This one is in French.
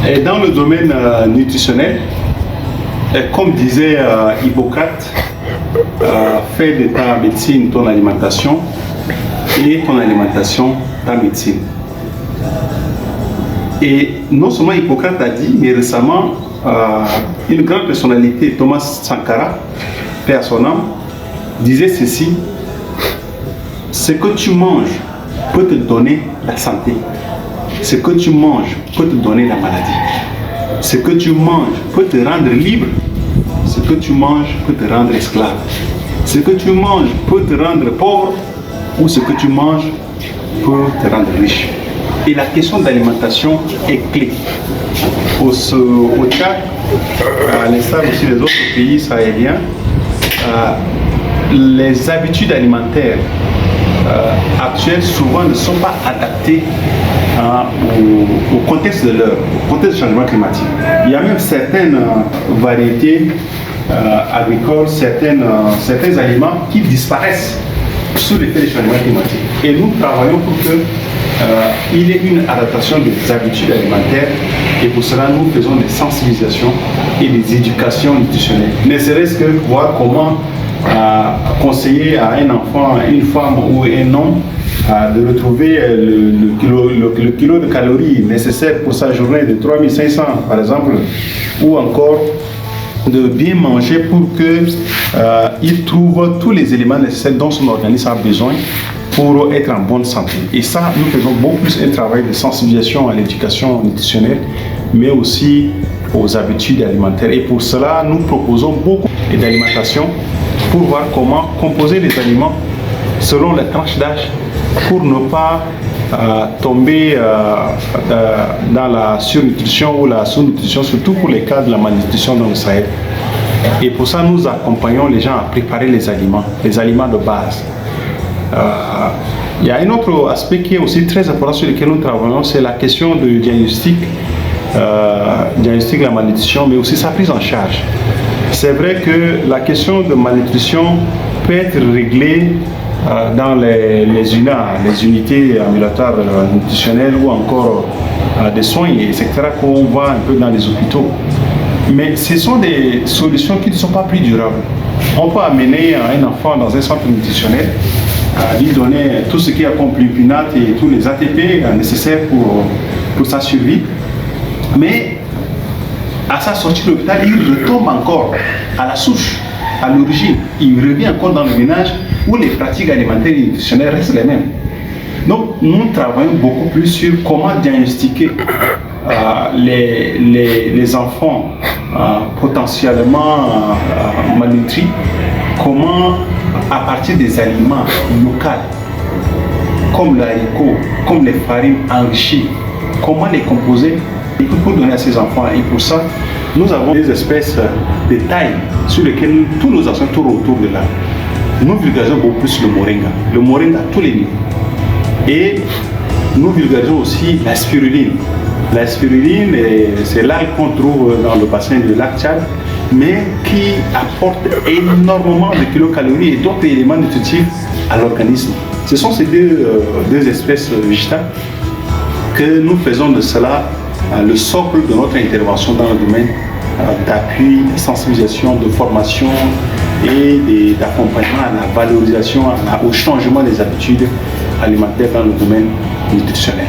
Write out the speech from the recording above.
Et dans le domaine nutritionnel, comme disait Hippocrate, fais de ta médecine ton alimentation et ton alimentation ta médecine. Et non seulement Hippocrate a dit, mais récemment, une grande personnalité, Thomas Sankara, paix à son âme, disait ceci: ce que tu manges peut te donner la santé. Ce que tu manges peut te donner la maladie. Ce que tu manges peut te rendre libre. Ce que tu manges peut te rendre esclave. Ce que tu manges peut te rendre pauvre, ou ce que tu manges peut te rendre riche. Et la question d'alimentation est clé. Au Tchad, à l'instar aussi des autres pays sahéliens, les habitudes alimentaires actuelles souvent ne sont pas adaptées au contexte de l'heure, au contexte du changement climatique. Il y a même certaines variétés agricoles, certains aliments qui disparaissent sous l'effet du changement climatique. Et nous travaillons pour qu'il y ait une adaptation des habitudes alimentaires, et pour cela nous faisons des sensibilisations et des éducations nutritionnelles. Ne serait-ce que voir comment conseiller à un enfant, une femme ou un homme de retrouver le kilo de calories nécessaire pour sa journée de 3500 par exemple, ou encore de bien manger pour qu'il trouve tous les éléments nécessaires dont son organisme a besoin pour être en bonne santé. Et ça, nous faisons beaucoup plus un travail de sensibilisation à l'éducation nutritionnelle, mais aussi aux habitudes alimentaires. Et pour cela, nous proposons beaucoup d'alimentation pour voir comment composer les aliments selon les tranches d'âge pour ne pas tomber dans la surnutrition ou la sous-nutrition, surtout pour les cas de la malnutrition dans le Sahel. Et pour ça, nous accompagnons les gens à préparer les aliments de base. Il y a un autre aspect qui est aussi très important sur lequel nous travaillons, c'est la question du diagnostic de la malnutrition, mais aussi sa prise en charge. C'est vrai que la question de malnutrition peut être réglée dans les UNA, les unités ambulatoires nutritionnelles, ou encore des soins, etc., qu'on voit un peu dans les hôpitaux. Mais ce sont des solutions qui ne sont pas plus durables. On peut amener un enfant dans un centre nutritionnel, lui donner tout ce qu'il y a comme glucinate et tous les ATP nécessaires pour sa survie. Mais à sa sortie de l'hôpital, il retombe encore à la souche, à l'origine. Il revient encore dans le ménage où les pratiques alimentaires et nutritionnelles restent les mêmes. Donc, nous travaillons beaucoup plus sur comment diagnostiquer les enfants potentiellement malnutris, comment, à partir des aliments locaux, comme l'haricot, comme les farines enrichies, comment les composer pour donner à ces enfants. Et pour ça, nous avons des espèces de taille sur lesquelles tous nos actions tournent autour de là. Nous vulgarisons beaucoup plus le moringa à tous les niveaux. Et nous vulgarisons aussi la spiruline. La spiruline, c'est l'algue qu'on trouve dans le bassin du lac Tchad, mais qui apporte énormément de kilocalories et d'autres éléments nutritifs à l'organisme. Ce sont ces deux espèces végétales que nous faisons de cela le socle de notre intervention dans le domaine d'appui, de sensibilisation, de formation et d'accompagnement à la valorisation, au changement des habitudes alimentaires dans le domaine nutritionnel.